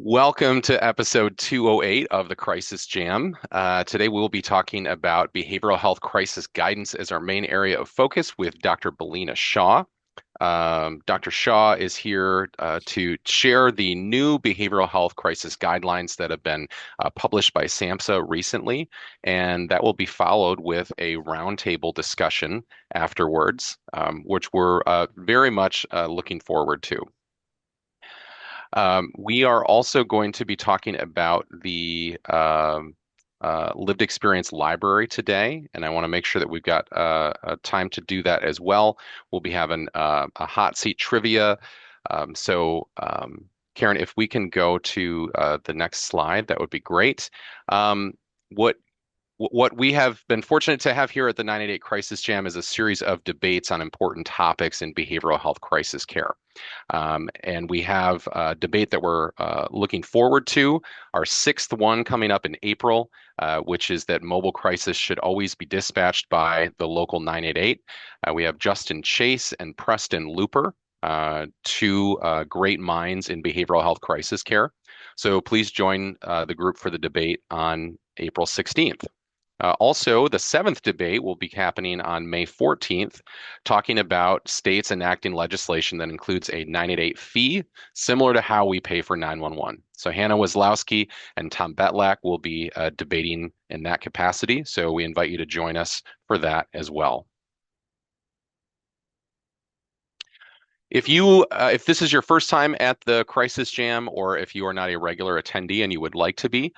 Welcome to episode 208 of the Crisis Jam. Today we'll be talking about behavioral health crisis guidance as our main area of focus with Dr. Billina Shaw. Dr. Shaw is here to share the new behavioral health crisis guidelines that have been published by SAMHSA recently, and that will be followed with a roundtable discussion afterwards, which we're very much looking forward to. We are also going to be talking about the lived experience library today, and I want to make sure that we've got time to do that as well. We'll be having a hot seat trivia. Karen, if we can go to the next slide, that would be great. What what we have been fortunate to have here at the 988 Crisis Jam is a series of debates on important topics in behavioral health crisis care. And we have a debate that we're looking forward to, our sixth one coming up in April, which is that mobile crisis should always be dispatched by the local 988. We have Justin Chase and Preston Looper, two great minds in behavioral health crisis care. So please join the group for the debate on April 16th. Also, the seventh debate will be happening on May 14th, talking about states enacting legislation that includes a 988 fee, similar to how we pay for 911. So Hannah Wazlowski and Tom Betlak will be debating in that capacity. So we invite you to join us for that as well. If this is your first time at the Crisis Jam, or if you are not a regular attendee and you would like to be,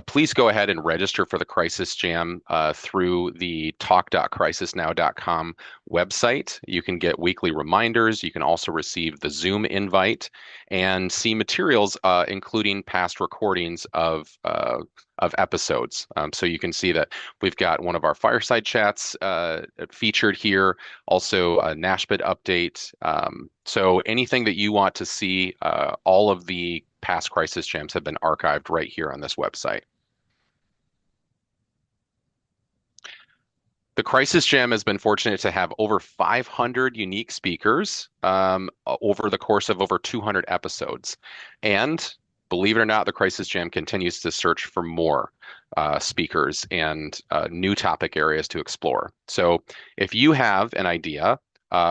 please go ahead and register for the Crisis Jam through the talk.crisisnow.com website. You can get weekly reminders. You can also receive the Zoom invite and see materials, including past recordings of episodes. So you can see that we've got one of our fireside chats featured here, also a NASHBIT update. So anything that you want to see, all of the past Crisis Jams have been archived right here on this website. The Crisis Jam has been fortunate to have over 500 unique speakers over the course of over 200 episodes. And believe it or not, the Crisis Jam continues to search for more speakers and new topic areas to explore. So if you have an idea,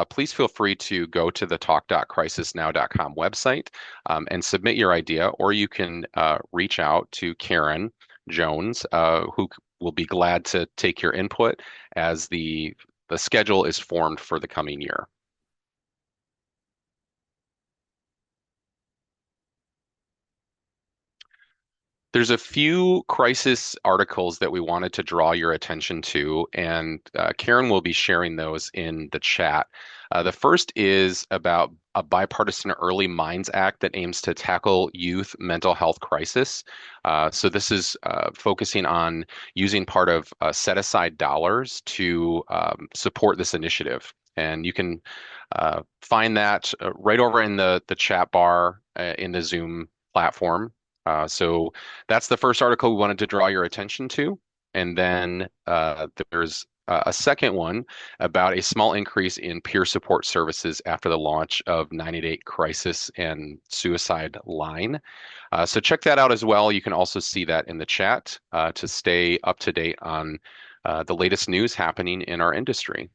please feel free to go to the talk.crisisnow.com website and submit your idea, or you can reach out to Karen Jones, who will be glad to take your input as the schedule is formed for the coming year. There's a few crisis articles that we wanted to draw your attention to, and Karen will be sharing those in the chat. The first is about a bipartisan Early Minds Act that aims to tackle youth mental health crisis. So this is focusing on using part of set-aside dollars to support this initiative. And you can find that right over in the chat bar in the Zoom platform. So that's the first article we wanted to draw your attention to. And then there's a second one about a small increase in peer support services after the launch of 988 Crisis and Suicide Line. So check that out as well. You can also see that in the chat to stay up to date on the latest news happening in our industry.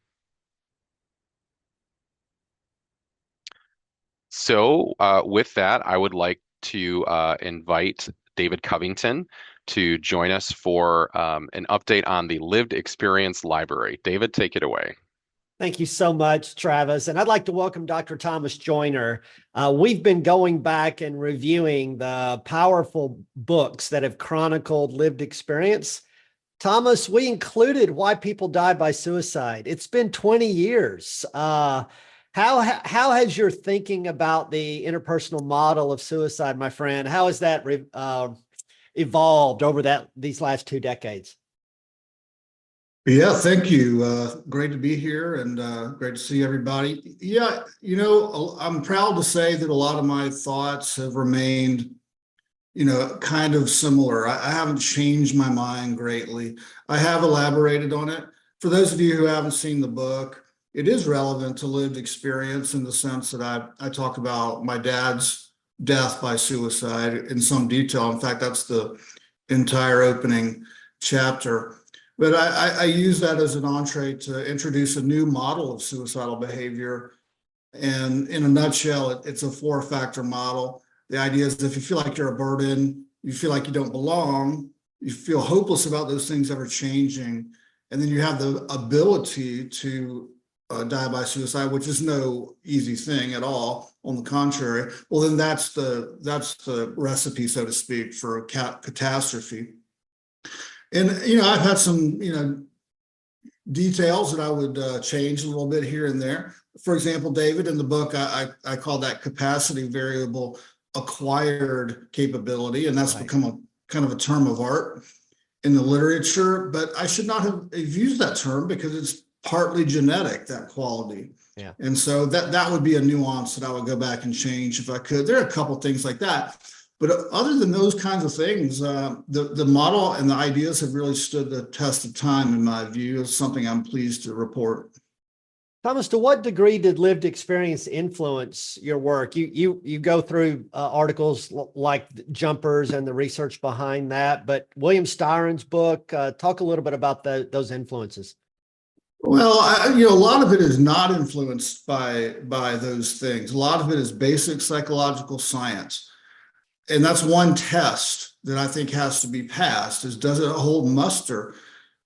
So with that, I would like to invite David Covington to join us for an update on the Lived Experience Library. David, take it away. Thank you so much, Travis. And I'd like to welcome Dr. Thomas Joyner. We've been going back and reviewing the powerful books that have chronicled lived experience. Thomas, we included Why People Die by Suicide. It's been 20 years. How has your thinking about the interpersonal model of suicide, my friend, how has that evolved over these last 2 decades? Yeah, thank you. Great to be here and great to see everybody. Yeah, I'm proud to say that a lot of my thoughts have remained, kind of similar. I haven't changed my mind greatly. I have elaborated on it. For those of you who haven't seen the book, it is relevant to lived experience in the sense that I talk about my dad's death by suicide in some detail. In fact, that's the entire opening chapter. But I use that as an entree to introduce a new model of suicidal behavior. And in a nutshell, it's a four-factor model. The idea is if you feel like you're a burden, you feel like you don't belong, you feel hopeless about those things ever changing, and then you have the ability to die by suicide, which is no easy thing at all. On the contrary, well, then that's the recipe, so to speak, for a catastrophe. And I've had some details that I would change a little bit here and there. For example, David, in the book, I call that capacity variable acquired capability, and that's become a kind of a term of art in the literature. But I should not have used that term because it's partly genetic, that quality. Yeah. And so that would be a nuance that I would go back and change if I could. There are a couple things like that. But other than those kinds of things, the model and the ideas have really stood the test of time, in my view. It's something I'm pleased to report. Thomas, to what degree did lived experience influence your work? You go through articles like Jumpers and the research behind that, but William Styron's book, talk a little bit about those influences. Well, a lot of it is not influenced by those things. A lot of it is basic psychological science. And that's one test that I think has to be passed, is does it hold muster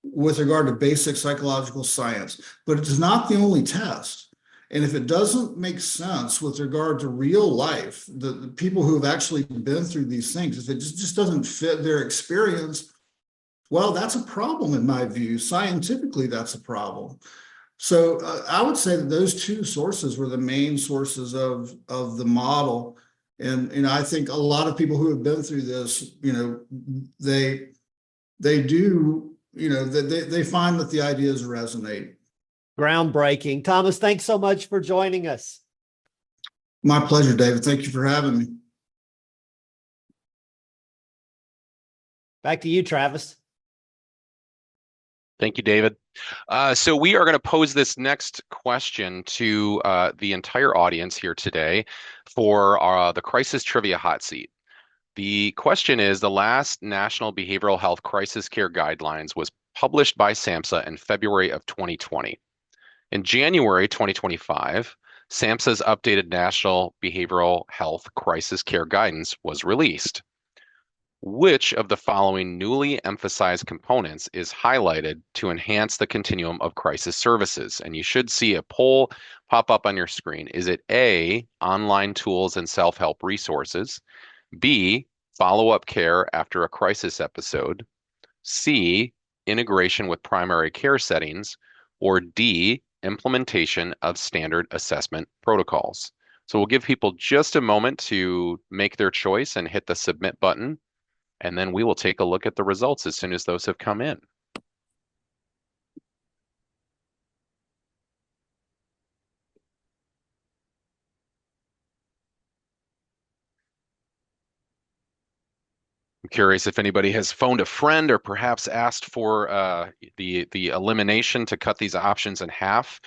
with regard to basic psychological science? But it's not the only test. And if it doesn't make sense with regard to real life, the people who have actually been through these things, if it just doesn't fit their experience, well, that's a problem in my view. Scientifically, that's a problem. So I would say that those two sources were the main sources of the model. And I think a lot of people who have been through this, they do, they find that the ideas resonate. Groundbreaking. Thomas, thanks so much for joining us. My pleasure, David. Thank you for having me. Back to you, Travis. Thank you, David. So we are going to pose this next question to the entire audience here today for the Crisis Trivia Hot Seat. The question is, the last National Behavioral Health Crisis Care Guidelines was published by SAMHSA in February of 2020. In January 2025, SAMHSA's updated National Behavioral Health Crisis Care Guidance was released. Which of the following newly emphasized components is highlighted to enhance the continuum of crisis services? And you should see a poll pop up on your screen. Is it A, online tools and self-help resources, B, follow-up care after a crisis episode, C, integration with primary care settings, or D, implementation of standard assessment protocols? So we'll give people just a moment to make their choice and hit the submit button. And then we will take a look at the results as soon as those have come in. I'm curious if anybody has phoned a friend or perhaps asked for the elimination to cut these options in half,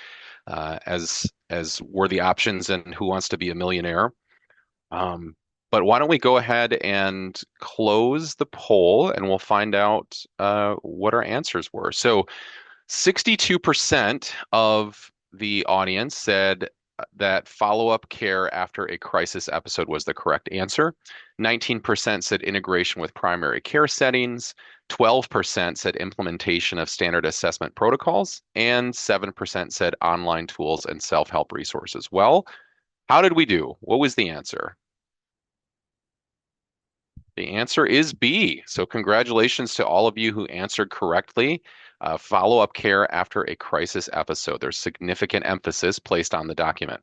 as were the options in Who Wants to Be a Millionaire. But why don't we go ahead and close the poll and we'll find out what our answers were. So 62% of the audience said that follow-up care after a crisis episode was the correct answer. 19% said integration with primary care settings. 12% said implementation of standard assessment protocols. And 7% said online tools and self-help resources. Well, how did we do? What was the answer? The answer is B. So congratulations to all of you who answered correctly. Follow-up care after a crisis episode. There's significant emphasis placed on the document.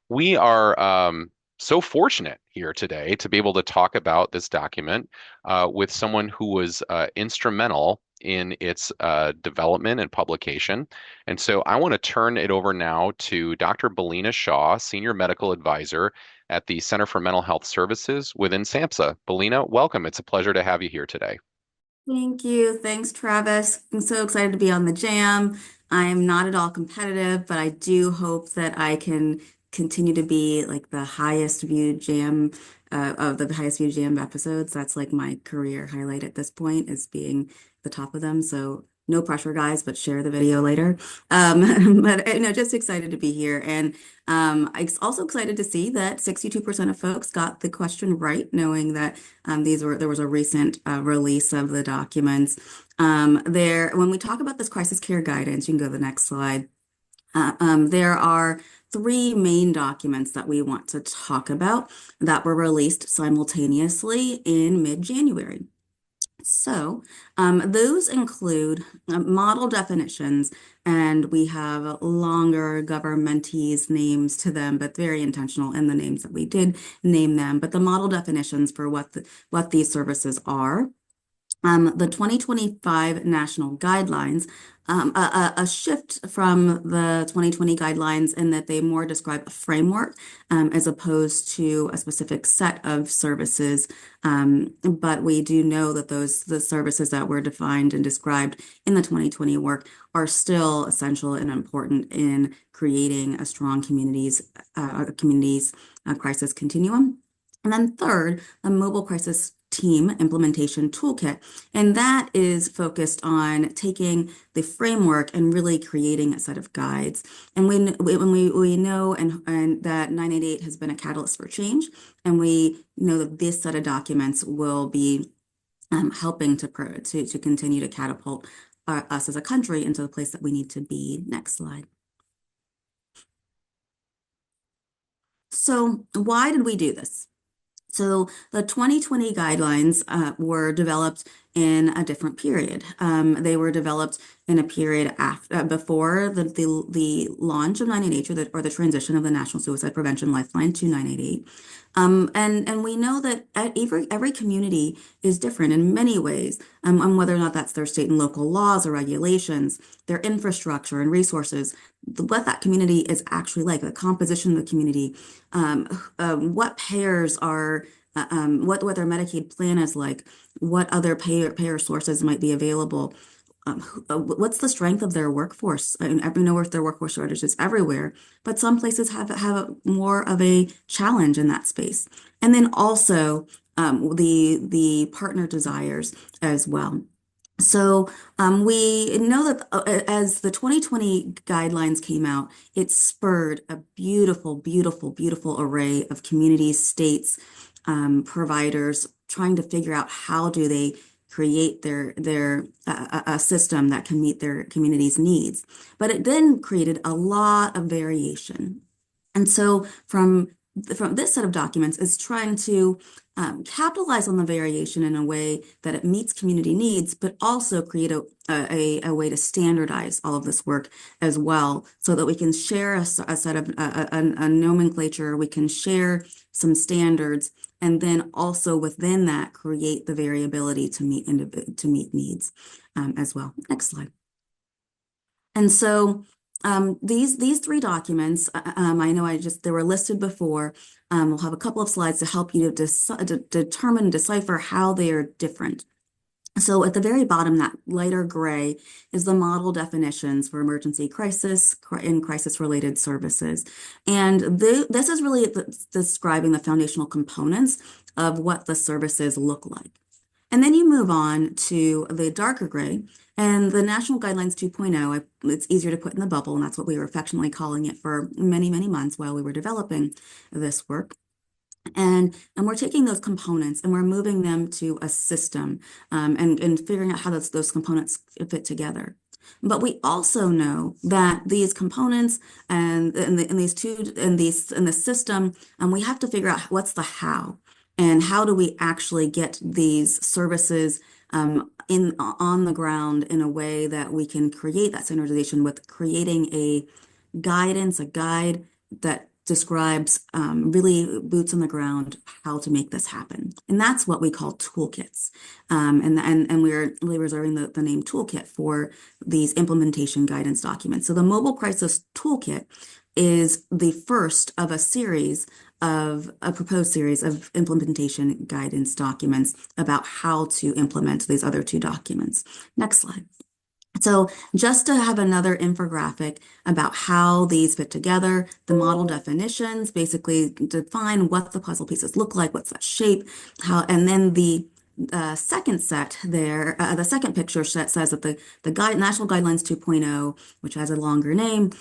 We are so fortunate here today to be able to talk about this document with someone who was instrumental in its development and publication. And so I want to turn it over now to Dr. Billina Shaw, Senior Medical Advisor at the Center for Mental Health Services within SAMHSA. Billina, welcome. It's a pleasure to have you here today. Thank you. Thanks, Travis. I'm so excited to be on the jam. I'm not at all competitive, but I do hope that I can continue to be like the highest viewed jam of the highest viewed jam episodes. That's like my career highlight at this point, is being the top of them. So no pressure, guys, but share the video later. But just excited to be here. And I'm also excited to see that 62% of folks got the question right, knowing that there was a recent release of the documents. When we talk about this crisis care guidance, you can go to the next slide. There are three main documents that we want to talk about that were released simultaneously in mid-January. So those include model definitions, and we have longer governmentese names to them, but very intentional in the names that we did name them. But the model definitions for what these services are. The 2025 national guidelines, a shift from the 2020 guidelines in that they more describe a framework as opposed to a specific set of services. But we do know that the services that were defined and described in the 2020 work are still essential and important in creating a strong communities crisis continuum. And then third, the mobile crisis team implementation toolkit. And that is focused on taking the framework and really creating a set of guides. And we know and that 988 has been a catalyst for change. And we know that this set of documents will be helping to continue to catapult us as a country into the place that we need to be. Next slide. So why did we do this? So the 2020 guidelines were developed in a different period. They were developed in a period before the launch of 988 or the transition of the National Suicide Prevention Lifeline to 988. And we know that every community is different in many ways, on whether or not that's their state and local laws or regulations, their infrastructure and resources, what that community is actually like, the composition of the community, what payers are, what their Medicaid plan is like, what other payer sources might be available. What's the strength of their workforce? I mean, we know their workforce shortage is everywhere, but some places have more of a challenge in that space. And then also the partner desires as well. So we know that as the 2020 guidelines came out, it spurred a beautiful, beautiful, beautiful array of communities, states, providers trying to figure out how do they create a system that can meet their community's needs. But it then created a lot of variation. And so from this set of documents is trying to capitalize on the variation in a way that it meets community needs, but also create a way to standardize all of this work as well, so that we can share a set of a nomenclature, we can share some standards, and then also within that create the variability to meet needs as well. Next slide. And so these three documents, I know they were listed before. We'll have a couple of slides to help you to determine and decipher how they are different. So at the very bottom, that lighter gray is the model definitions for emergency crisis and crisis-related services. And this is really describing the foundational components of what the services look like. And then you move on to the darker gray, and the National Guidelines 2.0, it's easier to put in the bubble, and that's what we were affectionately calling it for many, many months while we were developing this work. And we're taking those components and we're moving them to a system and figuring out how those components fit together. But we also know that these components and in the system, we have to figure out what's the how, and how do we actually get these services on the ground in a way that we can create that standardization with creating a guide that describes really boots on the ground how to make this happen. And that's what we call toolkits. And we're really reserving the name toolkit for these implementation guidance documents. So the Mobile Crisis Toolkit is the first of a proposed series of implementation guidance documents about how to implement these other two documents. Next slide. So just to have another infographic about how these fit together, the model definitions basically define what the puzzle pieces look like, what's that shape, how, and then the second set there, the second picture set says that the National Guidelines 2.0, which has a longer name,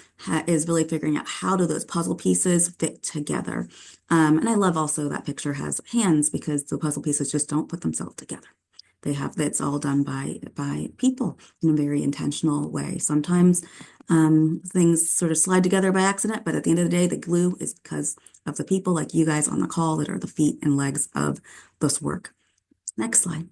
is really figuring out how do those puzzle pieces fit together. And I love also that picture has hands because the puzzle pieces just don't put themselves together. That's all done by people in a very intentional way. Sometimes things sort of slide together by accident, but at the end of the day, the glue is because of the people like you guys on the call that are the feet and legs of this work. Next slide.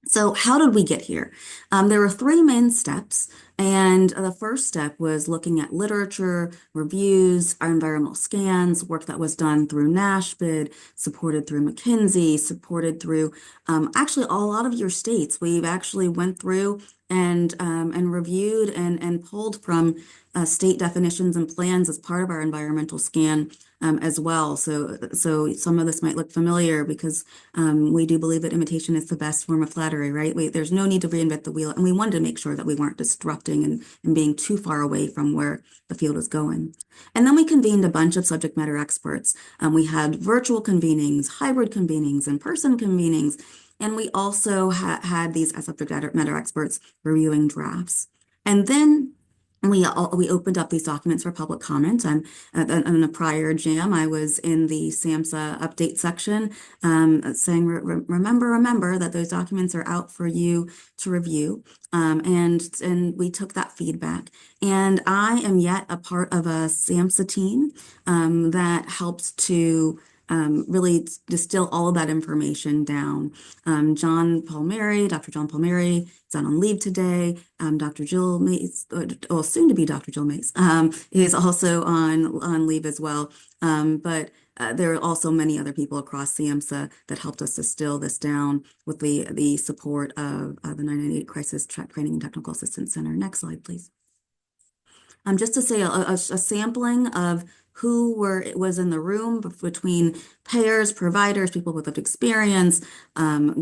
So how did we get here? There were three main steps, and the first step was looking at literature, reviews, our environmental scans, work that was done through NASHBID, supported through McKinsey, supported through actually a lot of your states. We've actually went through and reviewed and pulled from state definitions and plans as part of our environmental scan as well. So some of this might look familiar because we do believe that imitation is the best form of flattery, right? There's no need to reinvent the wheel. And we wanted to make sure that we weren't disrupting and being too far away from where the field is going. And then we convened a bunch of subject matter experts. We had virtual convenings, hybrid convenings, in-person convenings. And we also had these subject matter experts reviewing drafts. And then we opened up these documents for public comment. On a prior jam, I was in the SAMHSA update section saying, remember that those documents are out for you to review. And we took that feedback. And I am yet a part of a SAMHSA team that helps to really distill all of that information down. Dr. John Palmieri is out on leave today. Dr. Jill Mace, soon to be Dr. Jill Mace, is also on leave as well. But there are also many other people across SAMHSA that helped us distill this down with the support of the 998 Crisis Training and Technical Assistance Center. Next slide, please. Just to say a sampling of who was in the room between payers, providers, people with lived experience,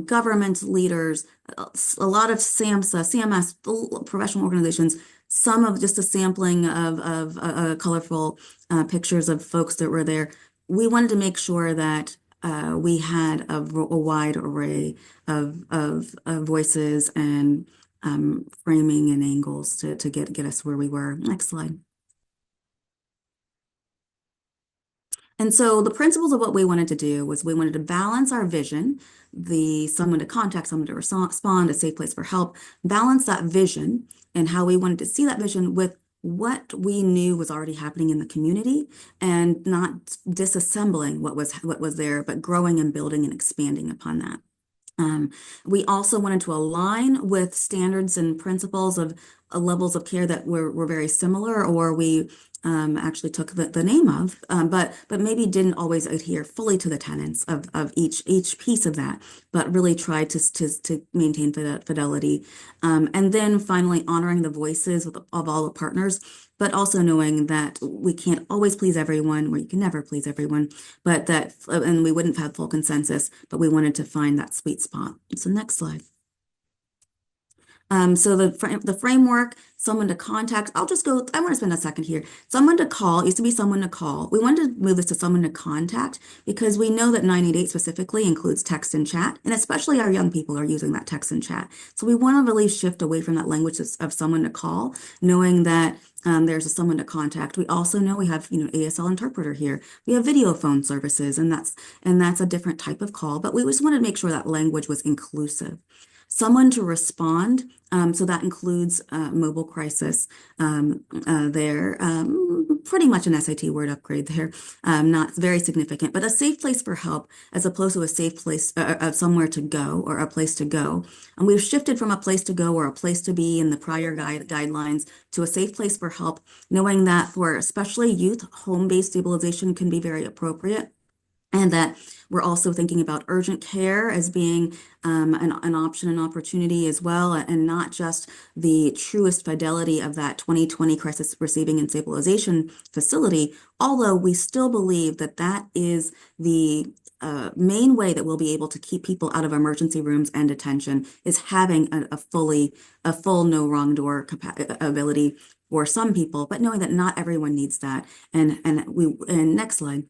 government leaders, a lot of SAMHSA, CMS, professional organizations, some of just a sampling of colorful pictures of folks that were there. We wanted to make sure that we had a wide array of voices and framing and angles to get us where we were. Next slide. And so the principles of what we wanted to do was we wanted to balance our vision, someone to contact, someone to respond, a safe place for help, balance that vision and how we wanted to see that vision with what we knew was already happening in the community and not disassembling what was there, but growing and building and expanding upon that. We also wanted to align with standards and principles of levels of care that were very similar, or we actually took the name of, but maybe didn't always adhere fully to the tenets of each piece of that, but really tried to maintain fidelity. And then finally honoring the voices of all the partners, but also knowing that we can't always please everyone, or you can never please everyone, but and we wouldn't have full consensus, but we wanted to find that sweet spot. So next slide. So the framework, someone to contact, I want to spend a second here. Someone to call, used to be someone to call. We wanted to move this to someone to contact because we know that 988 specifically includes text and chat, and especially our young people are using that text and chat. So we want to really shift away from that language of someone to call, knowing that there's someone to contact. We also know we have, ASL interpreter here. We have video phone services, and that's a different type of call, but we just wanted to make sure that language was inclusive. Someone to respond, so that includes mobile crisis there, pretty much an SAT word upgrade there, not very significant, but a safe place for help as opposed to a safe place, somewhere to go or a place to go. And we've shifted from a place to go or a place to be in the prior guidelines to a safe place for help, knowing that for especially youth, home-based stabilization can be very appropriate. And that We're also thinking about urgent care as being an option and opportunity as well, and not just the truest fidelity of that 2020 crisis receiving and stabilization facility, although we still believe that that is the main way that we'll be able to keep people out of emergency rooms and detention is having a full no wrong door ability for some people, but knowing that not everyone needs that. And next slide.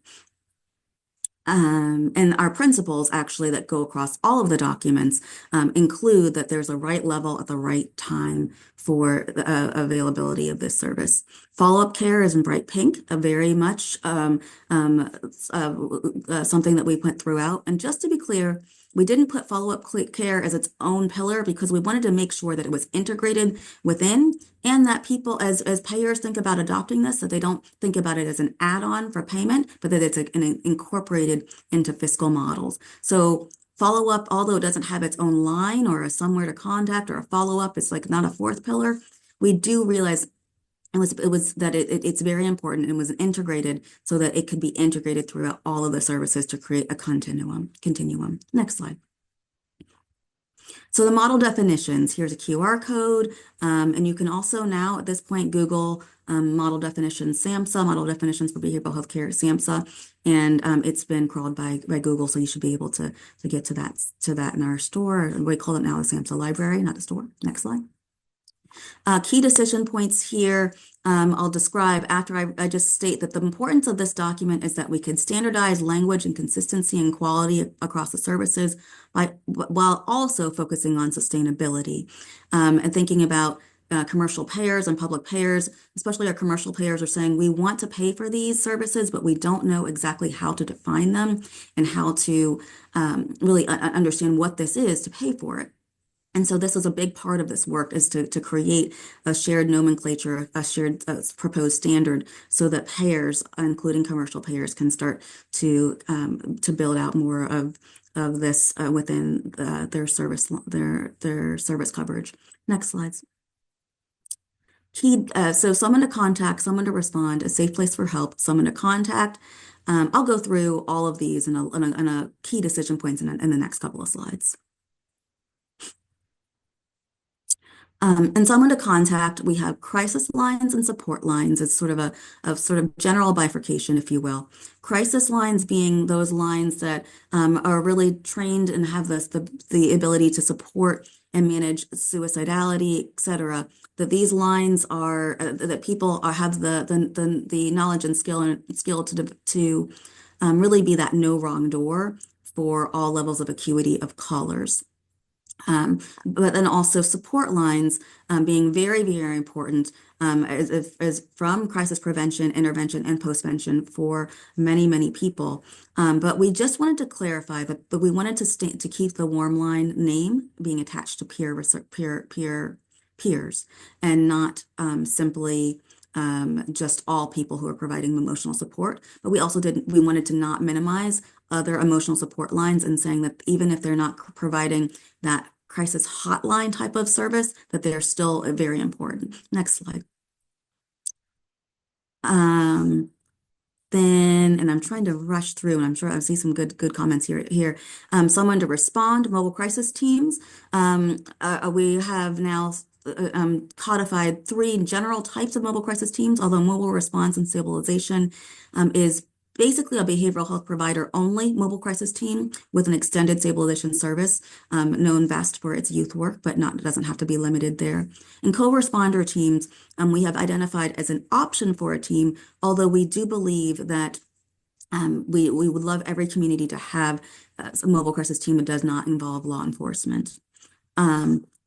And our principles actually that go across all of the documents include that there's a right level at the right time for the availability of this service. Follow-up care is in bright pink, very much something that we put throughout. And just to be clear, we didn't put follow-up care as its own pillar because we wanted to make sure that it was integrated within, and that people, as payers think about adopting this, that they don't think about it as an add-on for payment, but that it's incorporated into fiscal models. So follow-up, although it doesn't have its own line or a somewhere to contact or a follow-up, it's like not a fourth pillar. We do realize it's very important and was integrated so that it could be integrated throughout all of the services to create a continuum. Next slide. So the model definitions, here's a QR code, and you can also now at this point Google model definitions SAMHSA, model definitions for behavioral healthcare SAMHSA, and it's been crawled by Google, so you should be able to get to that in our store. We call it now the SAMHSA library, not the store. Next slide. Key decision points here, I'll describe after I just state that the importance of this document is that we can standardize language and consistency and quality across the services while also focusing on sustainability and thinking about commercial payers and public payers, especially our commercial payers are saying we want to pay for these services, but we don't know exactly how to define them and how to really understand what this is to pay for it. And so this is a big part of this work is to create a shared nomenclature, a shared proposed standard so that payers, including commercial payers, can start to build out more of this within their service coverage. Next slides. So someone to contact, someone to respond, a safe place for help, someone to contact. I'll go through all of these in a key decision points in the next couple of slides. And someone to contact, we have crisis lines and support lines. It's sort of a general bifurcation, if you will. Crisis lines being those lines that are really trained and have the ability to support and manage suicidality, et cetera. That these lines are that people have the knowledge and skill to really be that no wrong door for all levels of acuity of callers. But then also support lines being very, very important as from crisis prevention, intervention, and postvention for many, many people. But we just wanted to clarify that we wanted to keep the warm line name being attached to peers and not simply just all people who are providing emotional support. But we also we wanted to not minimize other emotional support lines and saying that even if they're not providing that crisis hotline type of service, that they're still very important. Next slide. Then, and I'm trying to rush through, and I'm sure I see some good comments here. Someone to respond, mobile crisis teams. We have now codified 3 general types of mobile crisis teams, although mobile response and stabilization is basically a behavioral health provider only mobile crisis team with an extended stabilization service, known best for its youth work, but it doesn't have to be limited there. And co-responder teams, we have identified as an option for a team, although we do believe that we would love every community to have a mobile crisis team that does not involve law enforcement.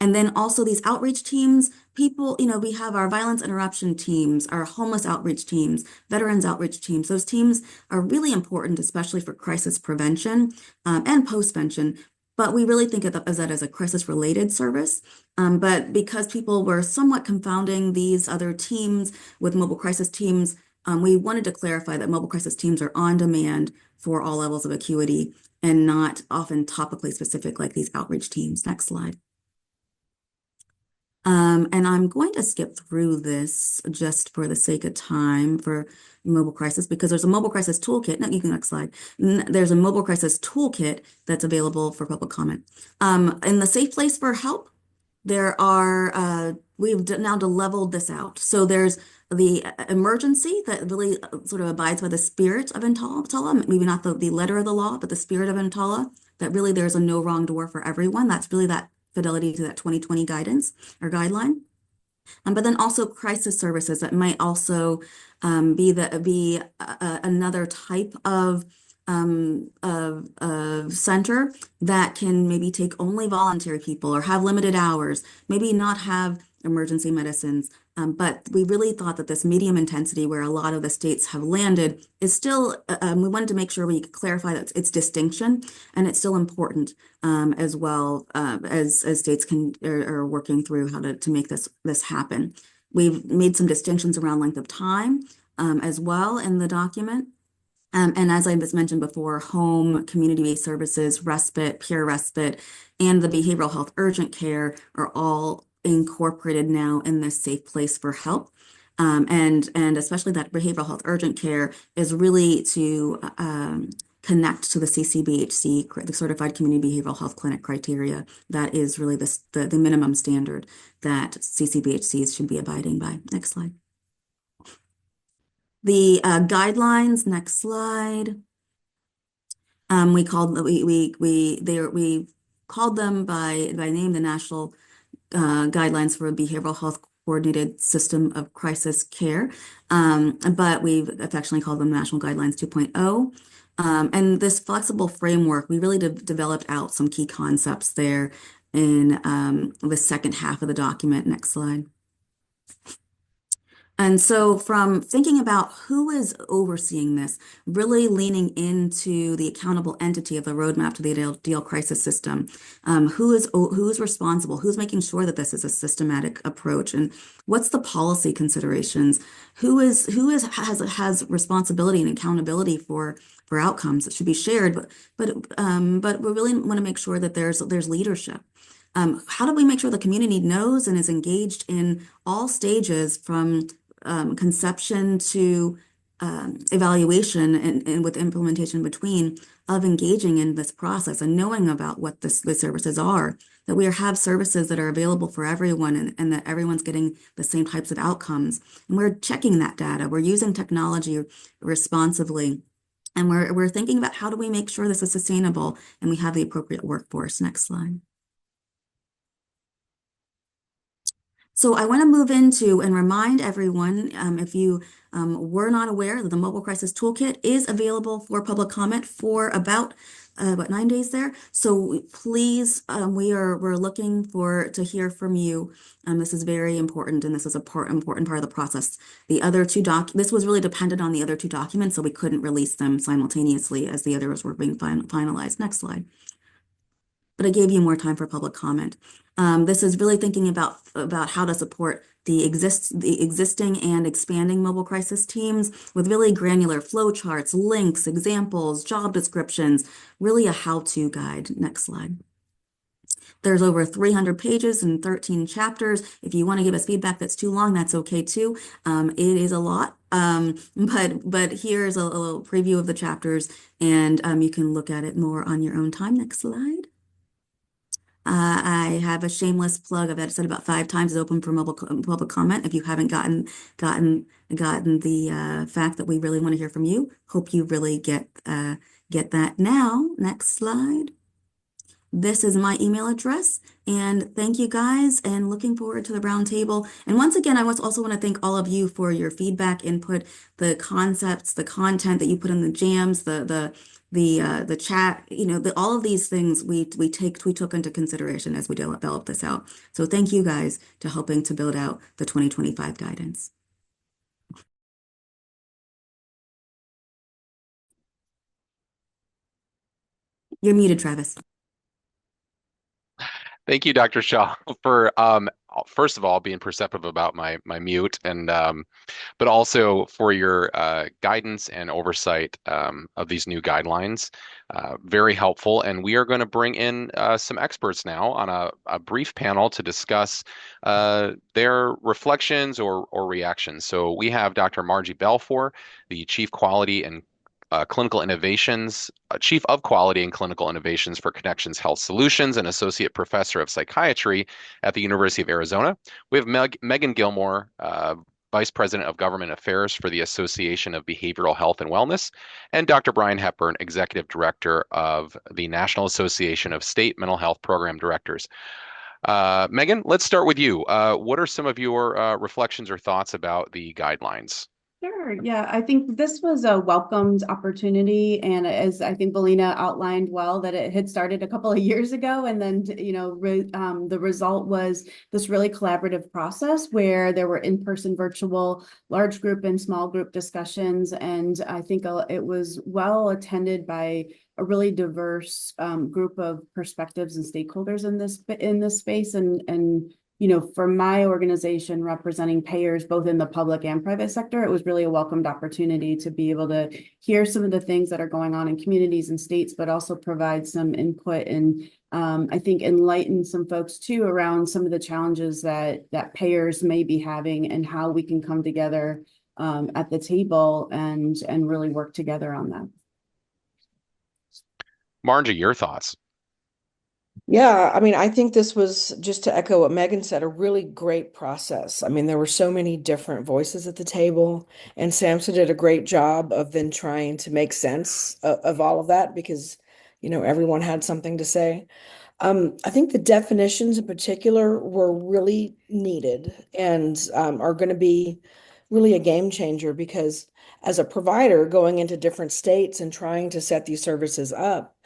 And then also these outreach teams, people, we have our violence interruption teams, our homeless outreach teams, veterans outreach teams. Those teams are really important, especially for crisis prevention and postvention. But we really think of that as a crisis-related service. But because people were somewhat confounding these other teams with mobile crisis teams, we wanted to clarify that mobile crisis teams are on demand for all levels of acuity and not often topically specific like these outreach teams. Next slide. And I'm going to skip through this just for the sake of time for mobile crisis, because there's a mobile crisis toolkit. No, you can next slide. There's a mobile crisis toolkit that's available for public comment. In the safe place for help, there are, we've now leveled this out. So there's the emergency that really sort of abides by the spirit of EMTALA, maybe not the letter of the law, but the spirit of EMTALA, that really there's a no wrong door for everyone. That's really that fidelity to that 2020 guidance or guideline. But then also crisis services that might also be another type of center that can maybe take only voluntary people or have limited hours, maybe not have emergency medicines. But we really thought that this medium intensity, where a lot of the states have landed, is still, we wanted to make sure we could clarify that its distinction, and it's still important as well as states are working through how to make this happen. We've made some distinctions around length of time as well in the document. And as I just mentioned before, home, community-based services, respite, peer respite, and the behavioral health urgent care are all incorporated now in this safe place for help. And especially that behavioral health urgent care is really to connect to the CCBHC, the Certified Community Behavioral Health Clinic criteria. That is really the minimum standard that CCBHCs should be abiding by. Next slide. The guidelines, next slide. We called them by name the National Guidelines for a Behavioral Health Coordinated System of Crisis Care, but we've affectionately called them National Guidelines 2.0. And this flexible framework, we really developed out some key concepts there in the second half of the document. Next slide. And so from thinking about who is overseeing this, really leaning into the accountable entity of the roadmap to the ideal crisis system, who is responsible, who's making sure that this is a systematic approach, and what's the policy considerations, who has responsibility and accountability for outcomes that should be shared, but we really want to make sure that there's leadership. How do we make sure the community knows and is engaged in all stages from conception to evaluation and with implementation between of engaging in this process and knowing about what the services are, that we have services that are available for everyone and that everyone's getting the same types of outcomes. And we're checking that data. We're using technology responsibly. And we're thinking about how do we make sure this is sustainable and we have the appropriate workforce. Next slide. So I want to move into and remind everyone, if you were not aware, that the Mobile Crisis Toolkit is available for public comment for about 9 days there. So please, we're looking to hear from you. This is very important, and this is an important part of the process. The other two this was really dependent on the other two documents, so we couldn't release them simultaneously as the others were being finalized. Next slide. But I gave you more time for public comment. This is really thinking about how to support the existing and expanding mobile crisis teams with really granular flow charts, links, examples, job descriptions, really a how-to guide. Next slide. There's over 300 pages and 13 chapters. If you want to give us feedback that's too long, that's okay too. It is a lot, but here's a little preview of the chapters, and you can look at it more on your own time. Next slide. I have a shameless plug. I've said about 5 times it's open for public comment. If you haven't gotten the fact that we really want to hear from you, hope you really get that now. Next slide. This is my email address, and thank you guys, and looking forward to the roundtable. And once again, I also want to thank all of you for your feedback, input, the concepts, the content that you put in the jams, the chat, all of these things we took into consideration as we developed this out. So thank you guys to helping to build out the 2025 guidance. You're muted, Travis. Thank you, Dr. Shaw, for first of all being perceptive about my mute, and but also for your guidance and oversight of these new guidelines. Very helpful. And we are going to bring in some experts now on a brief panel to discuss their reflections or reactions. So we have Dr. Margie Balfour, the Chief Quality and Clinical Innovations, Chief of Quality and Clinical Innovations for Connections Health Solutions, and Associate Professor of Psychiatry at the University of Arizona. We have Megan Gilmore, Vice President of Government Affairs for the Association of Behavioral Health and Wellness, and Dr. Brian Hepburn, Executive Director of the National Association of State Mental Health Program Directors. Megan, let's start with you. What are some of your reflections or thoughts about the guidelines? Sure. Yeah, I think this was a welcomed opportunity. And as I think Billina outlined well, that it had started a couple of years ago. And then, the result was this really collaborative process where there were in-person, virtual, large group and small group discussions. And I think it was well attended by a really diverse group of perspectives and stakeholders in this space. And for my organization representing payers both in the public and private sector, it was really a welcomed opportunity to be able to hear some of the things that are going on in communities and states, but also provide some input and I think enlighten some folks too around some of the challenges that payers may be having and how we can come together at the table and really work together on that. Margie, your thoughts? Yeah, I mean, I think this was, just to echo what Megan said, a really great process. I mean, there were so many different voices at the table, and SAMHSA did a great job of then trying to make sense of all of that because, everyone had something to say. I think the definitions in particular were really needed and are going to be really a game changer because as a provider going into different states and trying to set these services up,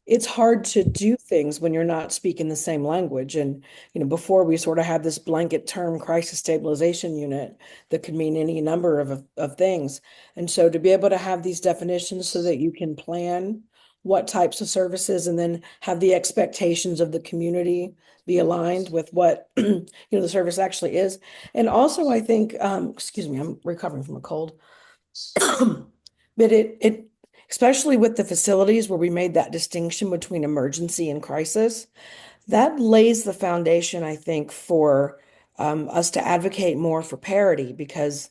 it's hard to do things when you're not speaking the same language. And, before we sort of had this blanket term crisis stabilization unit that could mean any number of things. And so to be able to have these definitions so that you can plan what types of services and then have the expectations of the community be aligned with what, the service actually is. And also I think, excuse me, I'm recovering from a cold, but it especially with the facilities where we made that distinction between emergency and crisis, that lays the foundation, I think, for us to advocate more for parity because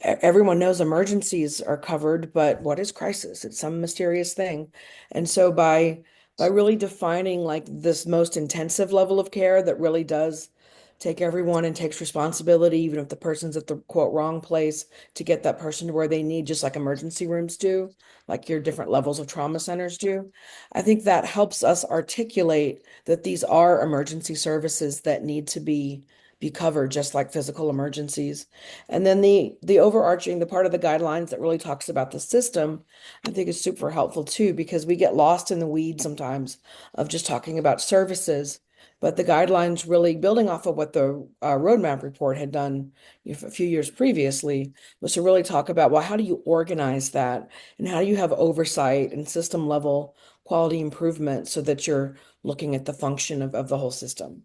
everyone knows emergencies are covered, but what is crisis? It's some mysterious thing. And so by really defining like this most intensive level of care that really does take everyone and takes responsibility, even if the person's at the quote wrong place, to get that person to where they need, just like emergency rooms do, like your different levels of trauma centers do. I think that helps us articulate that these are emergency services that need to be covered just like physical emergencies. And then the overarching, the part of the guidelines that really talks about the system, I think is super helpful too, because we get lost in the weeds sometimes of just talking about services. But the guidelines really building off of what the roadmap report had done a few years previously was to really talk about, well, how do you organize that? And how do you have oversight and system level quality improvement so that you're looking at the function of the whole system?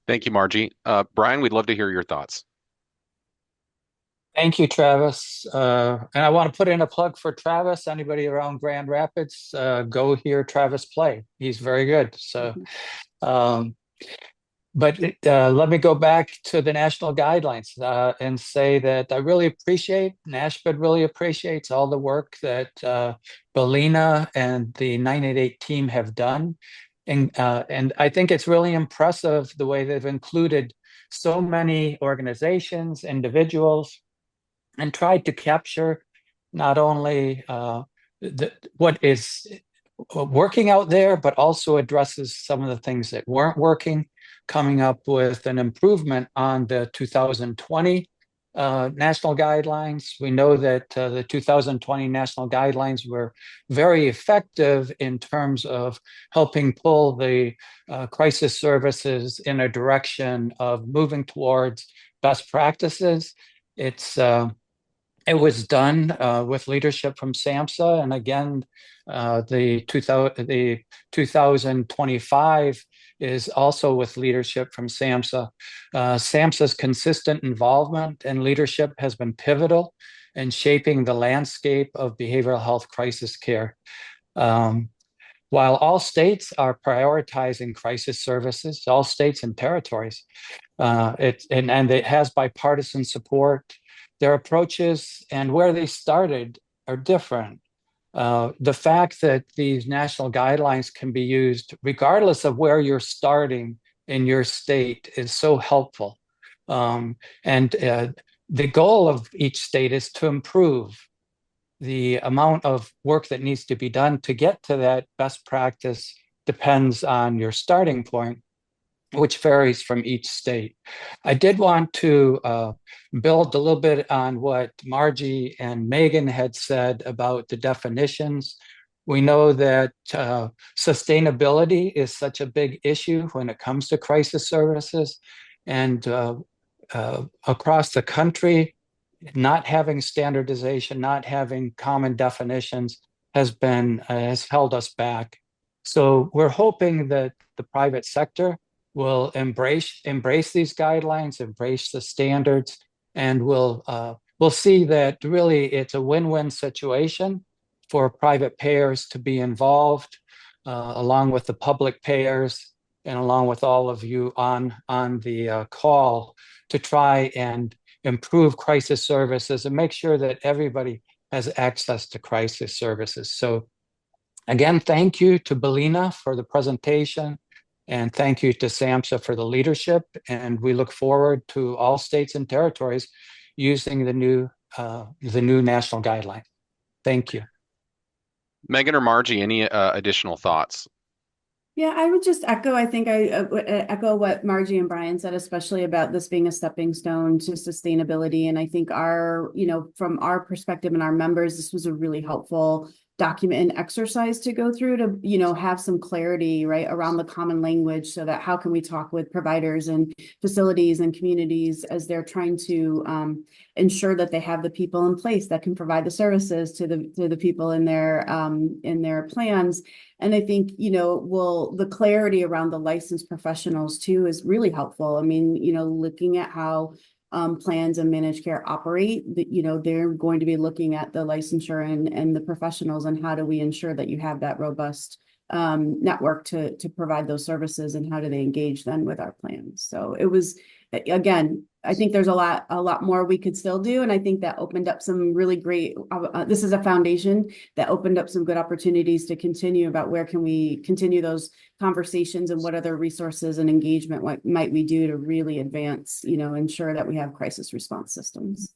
Thank you, Margie. Brian, we'd love to hear your thoughts. Thank you, Travis. And I want to put in a plug for Travis. Anybody around Grand Rapids, go hear Travis play. He's very good. So, but let me go back to the national guidelines and say that I really appreciate, NASHBID really appreciates all the work that Billina and the 988 team have done. And I think it's really impressive the way they've included so many organizations, individuals, and tried to capture not only what is working out there, but also addresses some of the things that weren't working, coming up with an improvement on the 2020 national guidelines. We know that the 2020 national guidelines were very effective in terms of helping pull the crisis services in a direction of moving towards best practices. It's It was done with leadership from SAMHSA, and again, the 2025 is also with leadership from SAMHSA. SAMHSA's consistent involvement and leadership has been pivotal in shaping the landscape of behavioral health crisis care. While all states are prioritizing crisis services, all states and territories, and it has bipartisan support, their approaches and where they started are different. The fact that these national guidelines can be used regardless of where you're starting in your state is so helpful. And the goal of each state is to improve the amount of work that needs to be done to get to that best practice depends on your starting point, which varies from each state. I did want to build a little bit on what Margie and Megan had said about the definitions. We know that sustainability is such a big issue when it comes to crisis services, and across the country, not having standardization, not having common definitions has held us back. So we're hoping that the private sector will embrace these guidelines, embrace the standards, and we'll see that really it's a win-win situation for private payers to be involved, along with the public payers and along with all of you on the call to try and improve crisis services and make sure that everybody has access to crisis services. So again, thank you to Billina for the presentation, and thank you to SAMHSA for the leadership. And we look forward to all states and territories using the new national guideline. Thank you. Megan or Margie, any additional thoughts? Yeah, I would just echo, I think echo what Margie and Brian said, especially about this being a stepping stone to sustainability. And I think from our perspective and our members, this was a really helpful document and exercise to go through to, have some clarity, right, around the common language, so that how can we talk with providers and facilities and communities as they're trying to ensure that they have the people in place that can provide the services to the people in their plans. And I think, the clarity around the licensed professionals too is really helpful. I mean, looking at how plans and managed care operate, they're going to be looking at the licensure and the professionals, and how do we ensure that you have that robust network to provide those services, and how do they engage then with our plans. So it was, again, I think there's a lot more we could still do. And I think that opened up some really great, this is a foundation that opened up some good opportunities to continue about where can we continue those conversations, and what other resources and engagement might we do to really advance, ensure that we have crisis response systems.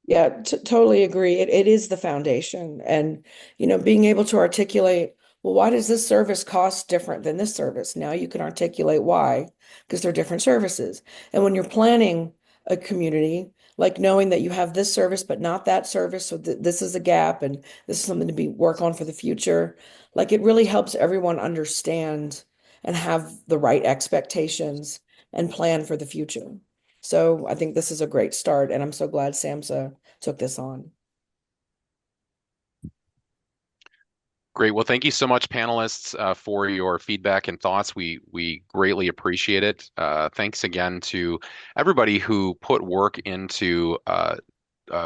Yeah, totally agree. It is the foundation. And, being able to articulate, well, why does this service cost different than this service? Now you can articulate why, because they're different services. And when you're planning a community, like knowing that you have this service, but not that service, so this is a gap and this is something to work on for the future. Like, it really helps everyone understand and have the right expectations and plan for the future. So I think this is a great start, and I'm so glad SAMHSA took this on. Great. Well, thank you so much, panelists, for your feedback and thoughts. We greatly appreciate it. Thanks again to everybody who put work into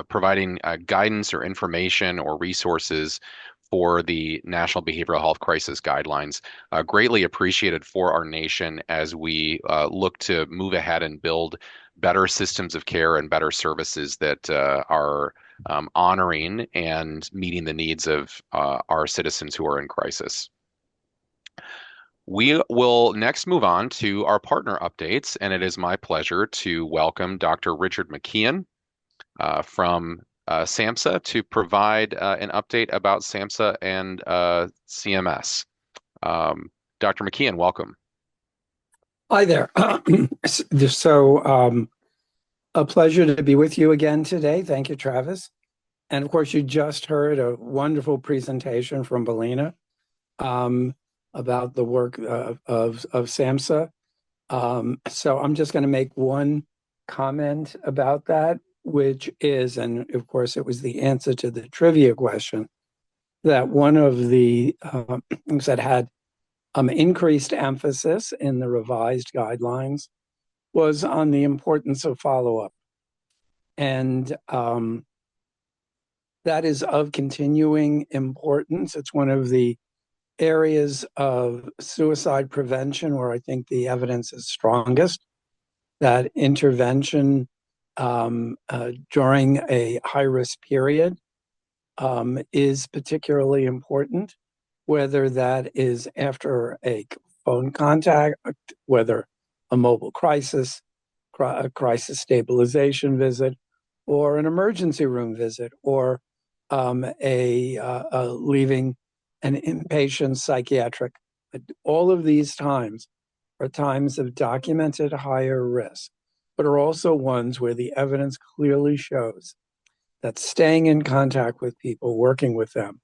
providing guidance or information or resources for the National Behavioral Health Crisis Guidelines. Greatly appreciated for our nation as we look to move ahead and build better systems of care and better services that are honoring and meeting the needs of our citizens who are in crisis. We will next move on to our partner updates, and it is my pleasure to welcome Dr. Richard McKeon from SAMHSA to provide an update about SAMHSA and CMS. Dr. McKeon, welcome. Hi there. A pleasure to be with you again today. Thank you, Travis. And of course, you just heard a wonderful presentation from Billina about the work of SAMHSA. So I'm just going to make one comment about that, which is, and of course, it was the answer to the trivia question, that one of the things that had increased emphasis in the revised guidelines was on the importance of follow-up. And that is of continuing importance. It's one of the areas of suicide prevention where I think the evidence is strongest, that intervention during a high-risk period is particularly important, whether that is after a phone contact, whether a mobile crisis, a crisis stabilization visit, or an emergency room visit, or leaving an inpatient psychiatric. All of these times are times of documented higher risk, but are also ones where the evidence clearly shows that staying in contact with people, working with them,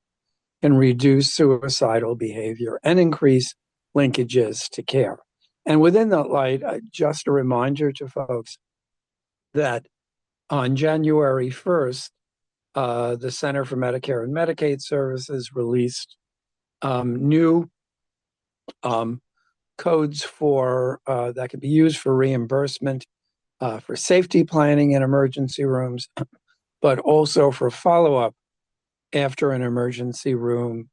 can reduce suicidal behavior and increase linkages to care. And within that light, just a reminder to folks that on January 1st, the Center for Medicare and Medicaid Services released new codes for that can be used for reimbursement for safety planning in emergency rooms, but also for follow-up after an emergency room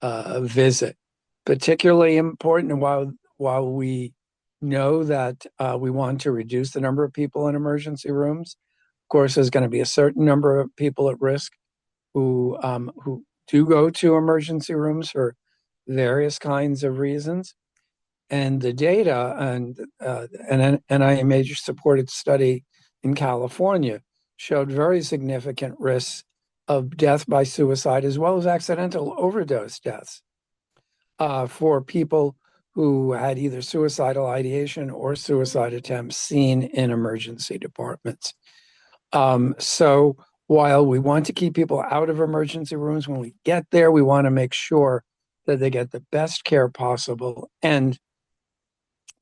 visit. Particularly important, and while we know that we want to reduce the number of people in emergency rooms, of course, there's going to be a certain number of people at risk who do go to emergency rooms for various kinds of reasons. And the data and an NIMH-supported study in California showed very significant risks of death by suicide as well as accidental overdose deaths for people who had either suicidal ideation or suicide attempts seen in emergency departments. So while we want to keep people out of emergency rooms, when we get there, we want to make sure that they get the best care possible and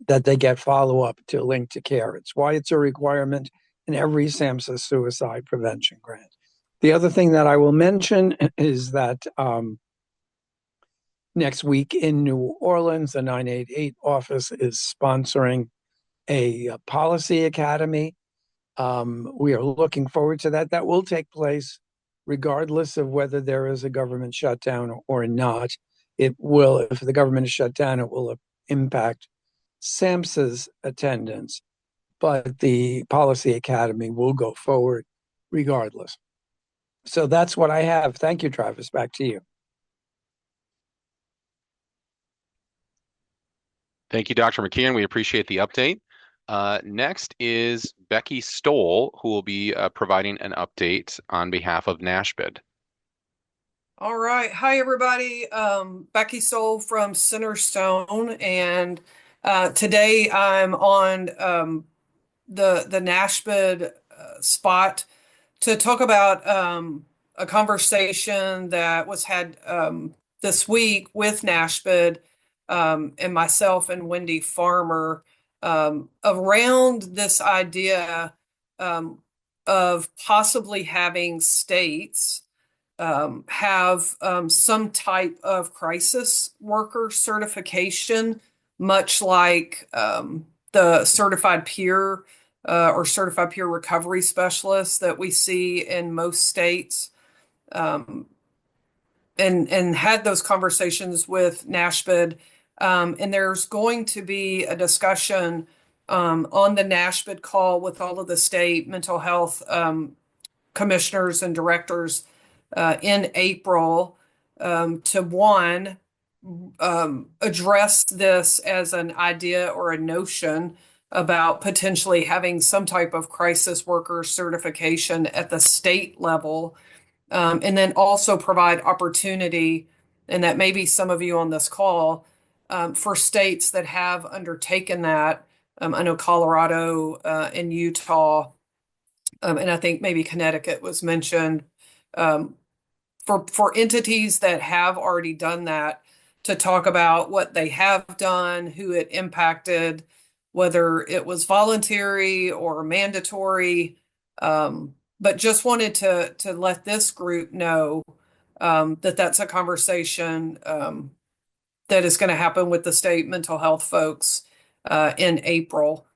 that they get follow-up to link to care. It's why it's a requirement in every SAMHSA suicide prevention grant. The other thing that I will mention is that next week in New Orleans, the 988 office is sponsoring a policy academy. We are looking forward to that. That will take place regardless of whether there is a government shutdown or not. It will, if the government is shut down, it will impact SAMHSA's attendance, but the policy academy will go forward regardless. So that's what I have. Thank you, Travis. Back to you. Thank you, Dr. McKeon. We appreciate the update. Next is Becky Stoll, who will be providing an update on behalf of NASHBID. All right. Hi, everybody. Becky Stoll from Centerstone, and today I'm on the NASHBID spot to talk about a conversation that was had this week with NASHBID and myself and Wendy Farmer around this idea of possibly having states have some type of crisis worker certification, much like the certified peer or certified peer recovery specialist that we see in most states, and had those conversations with NASHBID. And there's going to be a discussion on the NASHBID call with all of the state mental health commissioners and directors in April to address this as an idea or a notion about potentially having some type of crisis worker certification at the state level, and then also provide opportunity, and that maybe some of you on this call, for states that have undertaken that. I know Colorado and Utah, and I think maybe Connecticut was mentioned, for entities that have already done that, to talk about what they have done, who it impacted, whether it was voluntary or mandatory, But just wanted to let this group know that that's a conversation that is going to happen with the state mental health folks in April.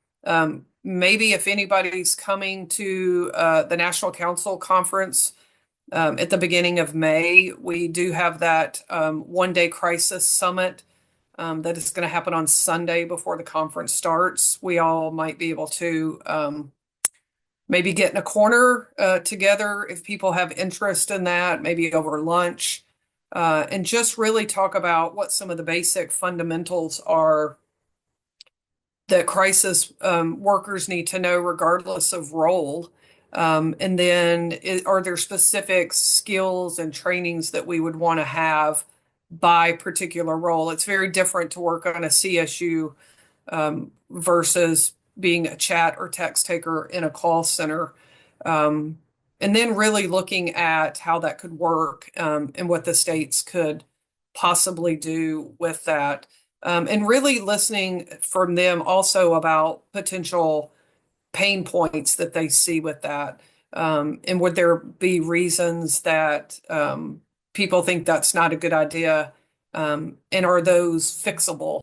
Maybe if anybody's coming to the National Council Conference at the beginning of May, we do have that one-day crisis summit that is going to happen on Sunday before the conference starts. We all might be able to maybe get in a corner together if people have interest in that, maybe over lunch, and just really talk about what some of the basic fundamentals are that crisis workers need to know regardless of role. And then are there specific skills and trainings that we would want to have by particular role? It's very different to work on a CSU versus being a chat or text taker in a call center. And then really looking at how that could work and what the states could possibly do with that. And really listening from them also about potential pain points that they see with that. And would there be reasons that people think that's not a good idea? And are those fixable?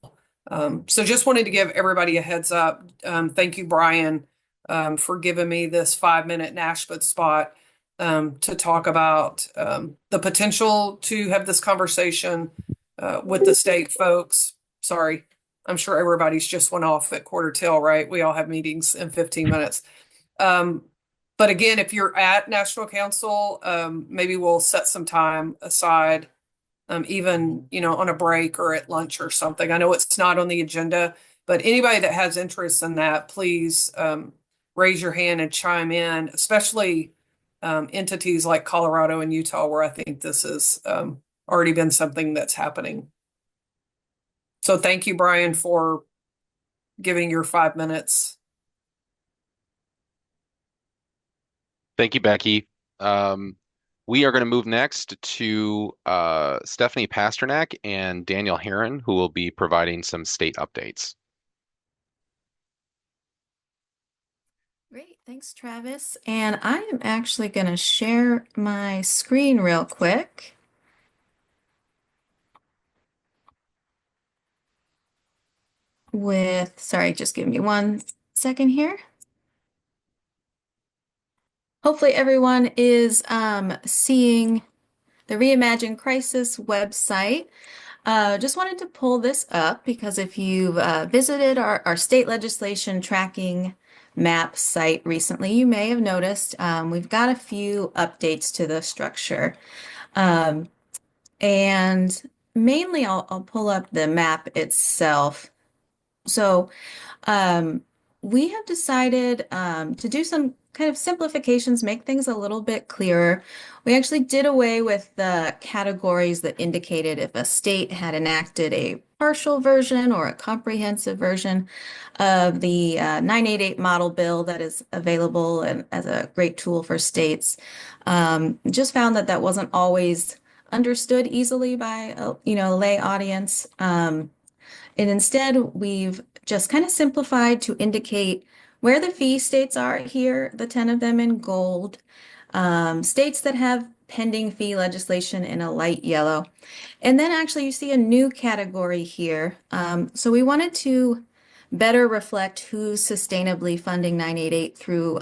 So just wanted to give everybody a heads up. Thank you, Brian, for giving me this 5-minute NASHPA spot to talk about the potential to have this conversation with the state folks. Sorry, I'm sure everybody's just went off at quarter till, right? We all have meetings in 15 minutes. But again, if you're at National Council, maybe we'll set some time aside, even, on a break or at lunch or something. I know it's not on the agenda, but anybody that has interest in that, please raise your hand and chime in, especially entities like Colorado and Utah, where I think this has already been something that's happening. So thank you, Brian, for giving your 5 minutes. Thank you, Becky. We are going to move next to Stephanie Pasternak and Daniel Heron, who will be providing some state updates. Great, thanks, Travis. And I am actually going to share my screen real quick. Sorry, just give me 1 second here. Hopefully everyone is seeing the Reimagine Crisis website. Just wanted to pull this up because if you've visited our state legislation tracking map site recently, you may have noticed we've got a few updates to the structure. And mainly I'll pull up the map itself. So we have decided to do some kind of simplifications, make things a little bit clearer. We actually did away with the categories that indicated if a state had enacted a partial version or a comprehensive version of the 988 model bill that is available and as a great tool for states. Just found that wasn't always understood easily by a lay audience. And instead, we've just kind of simplified to indicate where the fee states are here, the 10 of them in gold, states that have pending fee legislation in a light yellow. And then actually you see a new category here. So we wanted to better reflect who's sustainably funding 988 through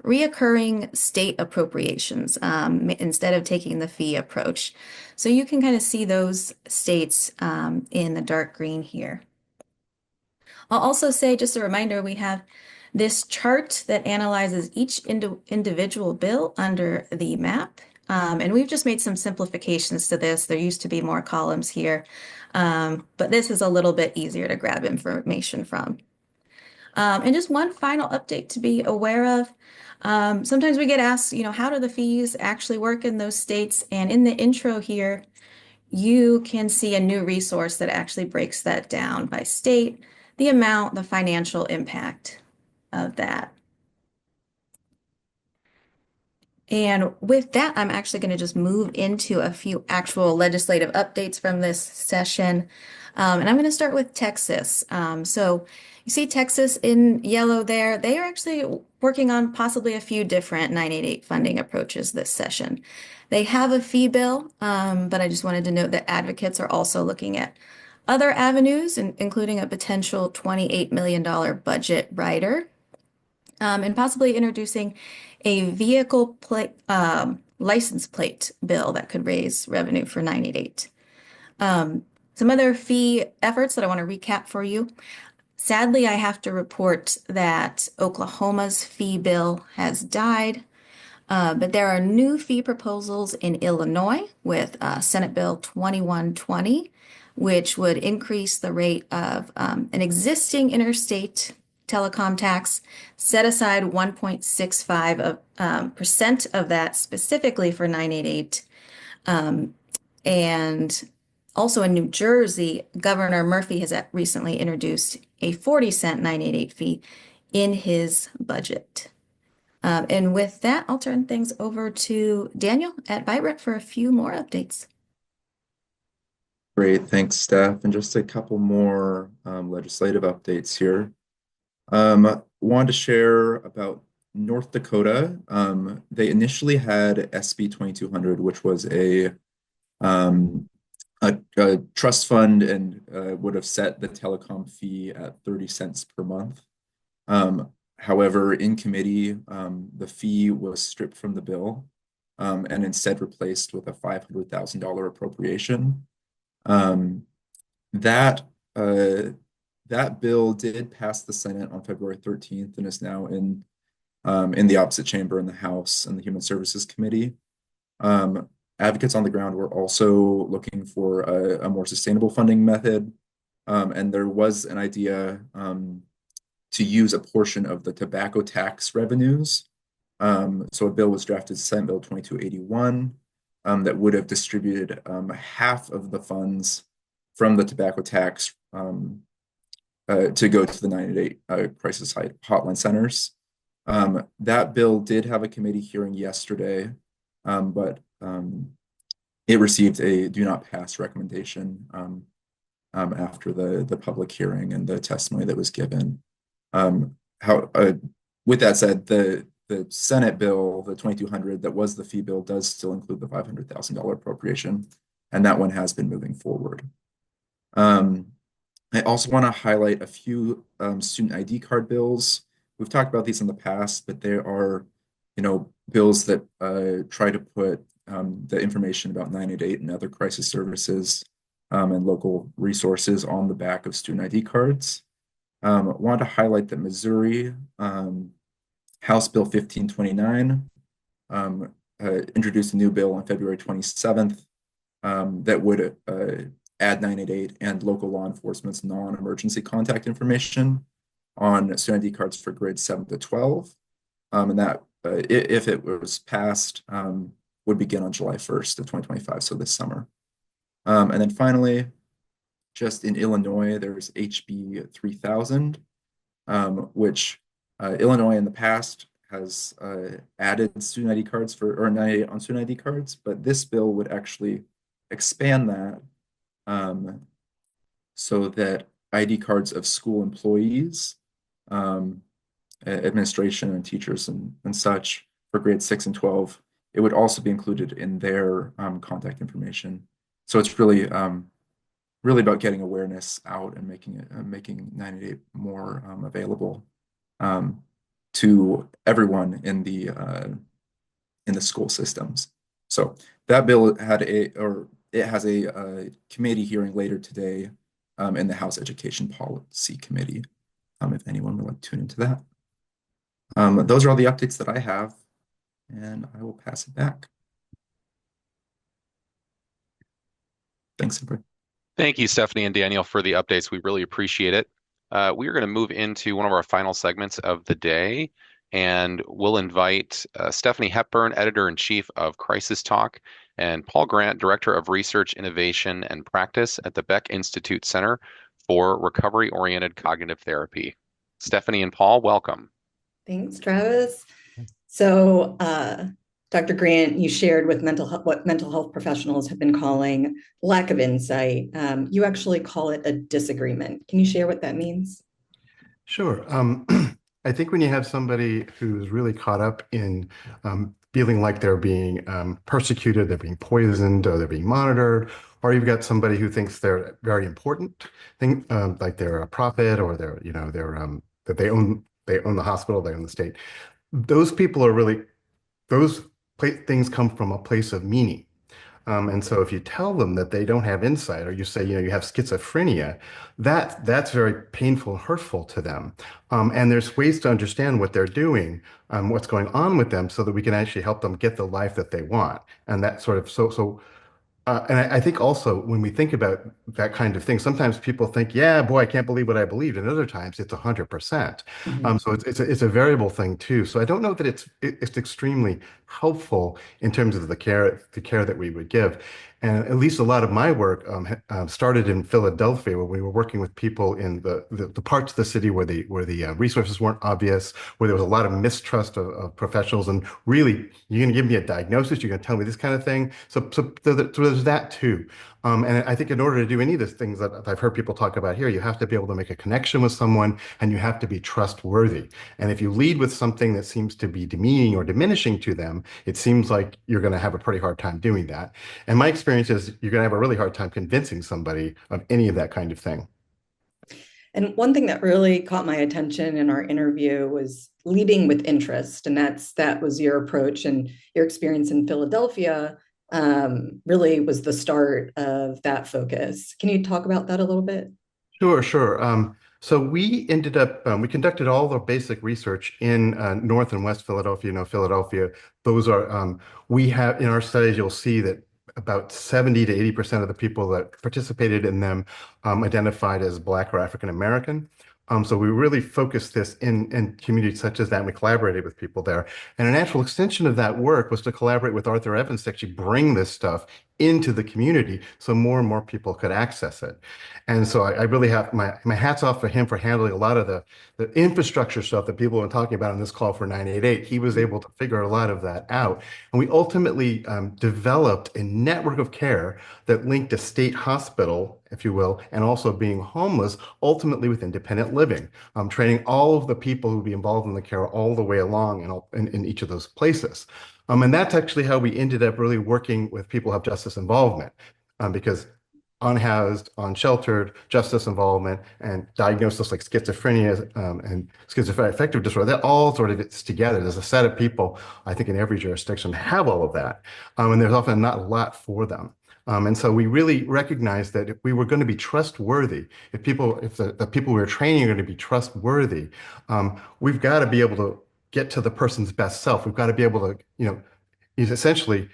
reoccurring state appropriations instead of taking the fee approach. So you can kind of see those states in the dark green here. I'll also say, just a reminder, we have this chart that analyzes each individual bill under the map. And we've just made some simplifications to this. There used to be more columns here, but this is a little bit easier to grab information from. And just one final update to be aware of. Sometimes we get asked, how do the fees actually work in those states? And in the intro here, you can see a new resource that actually breaks that down by state, the amount, the financial impact of that. And with that, I'm actually going to just move into a few actual legislative updates from this session. And I'm going to start with Texas. So you see Texas in yellow there. They are actually working on possibly a few different 988 funding approaches this session. They have a fee bill, but I just wanted to note that advocates are also looking at other avenues, including a potential $28 million budget rider, and possibly introducing a vehicle plate license plate bill that could raise revenue for 988. Some other fee efforts that I want to recap for you. Sadly, I have to report that Oklahoma's fee bill has died, but there are new fee proposals in Illinois with Senate Bill 2120, which would increase the rate of an existing interstate telecom tax, set aside 1.65% of that specifically for 988. And also in New Jersey, Governor Murphy has recently introduced a 40-cent 988 fee in his budget. And with that, I'll turn things over to Daniel at Vibrant for a few more updates. Great, thanks, Steph. And just a couple more legislative updates here. Wanted to share about North Dakota. They initially had SB 2200, which was a trust fund and would have set the telecom fee at 30 cents per month. However, in committee, the fee was stripped from the bill and instead replaced with a $500,000 appropriation. That bill did pass the Senate on February 13th and is now in the opposite chamber in the House and the Human Services Committee. Advocates on the ground were also looking for a more sustainable funding method, and there was an idea to use a portion of the tobacco tax revenues. So a bill was drafted, Senate Bill 2281, that would have distributed half of the funds from the tobacco tax to go to the 988 crisis hotline centers. That bill did have a committee hearing yesterday, but it received a do not pass recommendation after the public hearing and the testimony that was given. With that said, the Senate bill, the 2200, that was the fee bill, does still include the $500,000 appropriation, and that one has been moving forward. I also want to highlight a few student ID card bills. We've talked about these in the past, but there are, bills that try to put the information about 988 and other crisis services and local resources on the back of student ID cards. I wanted to highlight that Missouri House Bill 1529 introduced a new bill on February 27th that would add 988 and local law enforcement's non-emergency contact information on student ID cards for grades 7 to 12. And that, if it was passed, would begin on July 1st of 2025, so this summer. And then finally, just in Illinois, there's HB 3000, which Illinois in the past has added student ID cards or 988 on student ID cards, but this bill would actually expand that so that ID cards of school employees, administration and teachers and such for grades 6 and 12, it would also be included in their contact information. So it's really really about getting awareness out and making 988 more available to everyone in the school systems. So that bill has a committee hearing later today in the House Education Policy Committee, if anyone would like to tune into that. Those are all the updates that I have, and I will pass it back. Thanks, everybody. Thank you, Stephanie and Daniel, for the updates. We really appreciate it. We are going to move into one of our final segments of the day, and we'll invite Stephanie Hepburn, Editor-in-Chief of Crisis Talk, and Paul Grant, Director of Research, Innovation, and Practice at the Beck Institute Center for Recovery-Oriented Cognitive Therapy. Stephanie and Paul, welcome. Thanks, Travis. So Dr. Grant, you shared with mental health, what mental health professionals have been calling lack of insight. You actually call it a disagreement. Can you share what that means? Sure. I think when you have somebody who's really caught up in feeling like they're being persecuted, they're being poisoned, or they're being monitored, or you've got somebody who thinks they're very important, like they're a prophet, or they're, that they own the hospital, they own the state. Those people are really, those things come from a place of meaning. And so if you tell them that they don't have insight, or you say, you have schizophrenia, that's very painful and hurtful to them. And there's ways to understand what they're doing, what's going on with them, so that we can actually help them get the life that they want. And that sort of and I think also when we think about that kind of thing, sometimes people think, yeah, boy, I can't believe what I believed. And other times it's 100%. So it's a variable thing too. So I don't know that it's extremely helpful in terms of the care that we would give. And at least a lot of my work started in Philadelphia, where we were working with people in the parts of the city where the resources weren't obvious, where there was a lot of mistrust of professionals. And really, you're going to give me a diagnosis, you're going to tell me this kind of thing. So there's that too. And I think in order to do any of these things that I've heard people talk about here, you have to be able to make a connection with someone, and you have to be trustworthy. And if you lead with something that seems to be demeaning or diminishing to them, it seems like you're going to have a pretty hard time doing that. And my experience is you're going to have a really hard time convincing somebody of any of that kind of thing. And one thing that really caught my attention in our interview was leading with interest. And that was your approach, and your experience in Philadelphia really was the start of that focus. Can you talk about that a little bit? Sure. So we ended up, we conducted all the basic research in North and West Philadelphia. Philadelphia, those are, we have in our studies, you'll see that about 70 to 80% of the people that participated in them identified as Black or African American. So we really focused this in communities such as that, and we collaborated with people there. And a natural extension of that work was to collaborate with Arthur Evans to actually bring this stuff into the community so more and more people could access it. And so I really have my hats off for him for handling a lot of the infrastructure stuff that people have been talking about on this call for 988. He was able to figure a lot of that out. And we ultimately developed a network of care that linked a state hospital, if you will, and also being homeless, ultimately with independent living, training all of the people who would be involved in the care all the way along in each of those places. And that's actually how we ended up really working with people who have justice involvement, because unhoused, unsheltered, justice involvement, and diagnosis like schizophrenia and schizophrenic affective disorder, that all sort of gets together. There's a set of people, I think, in every jurisdiction have all of that. And there's often not a lot for them. And so we really recognized that if we were going to be trustworthy, if the people we were training are going to be trustworthy, we've got to be able to get to the person's best self. We've got to be able to, essentially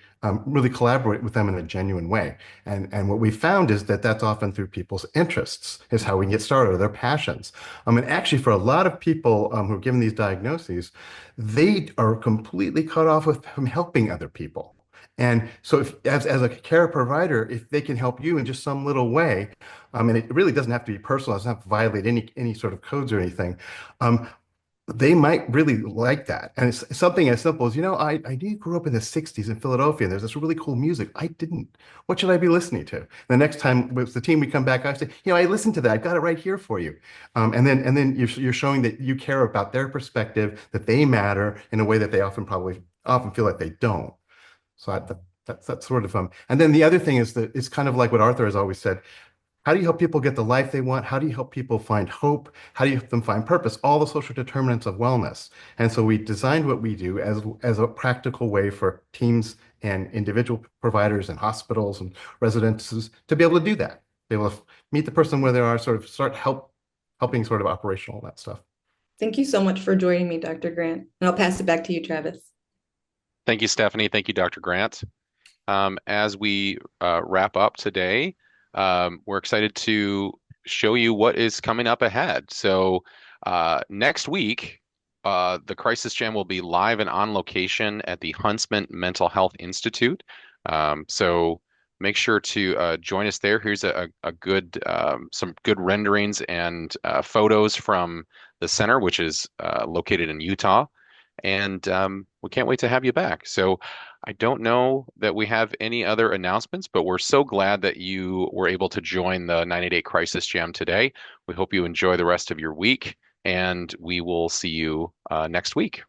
really collaborate with them in a genuine way. And what we found is that that's often through people's interests is how we can get started, or their passions. And actually for a lot of people who are given these diagnoses, they are completely cut off from helping other people. And so as a care provider, if they can help you in just some little way, and it really doesn't have to be personal, it doesn't have to violate any sort of codes or anything, they might really like that. And it's something as simple as, I grew up in the 60s in Philadelphia, and there's this really cool music. I didn't. What should I be listening to? The next time with the team we come back, I say, I listened to that. I've got it right here for you. And then you're showing that you care about their perspective, that they matter in a way that they often feel like they don't. So that's sort of and then the other thing is that it's kind of like what Arthur has always said. How do you help people get the life they want? How do you help people find hope? How do you help them find purpose? All the social determinants of wellness. And so we designed what we do as a practical way for teams and individual providers and hospitals and residences to be able to do that. Be able to meet the person where they are, sort of start helping sort of operational that stuff. Thank you so much for joining me, Dr. Grant. And I'll pass it back to you, Travis. Thank you, Stephanie. Thank you, Dr. Grant. As we wrap up today, we're excited to show you what is coming up ahead. So next week, the Crisis Jam will be live and on location at the Huntsman Mental Health Institute. So make sure to join us there. Here's some good renderings and photos from the center, which is located in Utah. and we can't wait to have you back. So I don't know that we have any other announcements, but we're so glad that you were able to join the 988 Crisis Jam today. We hope you enjoy the rest of your week, and we will see you next week.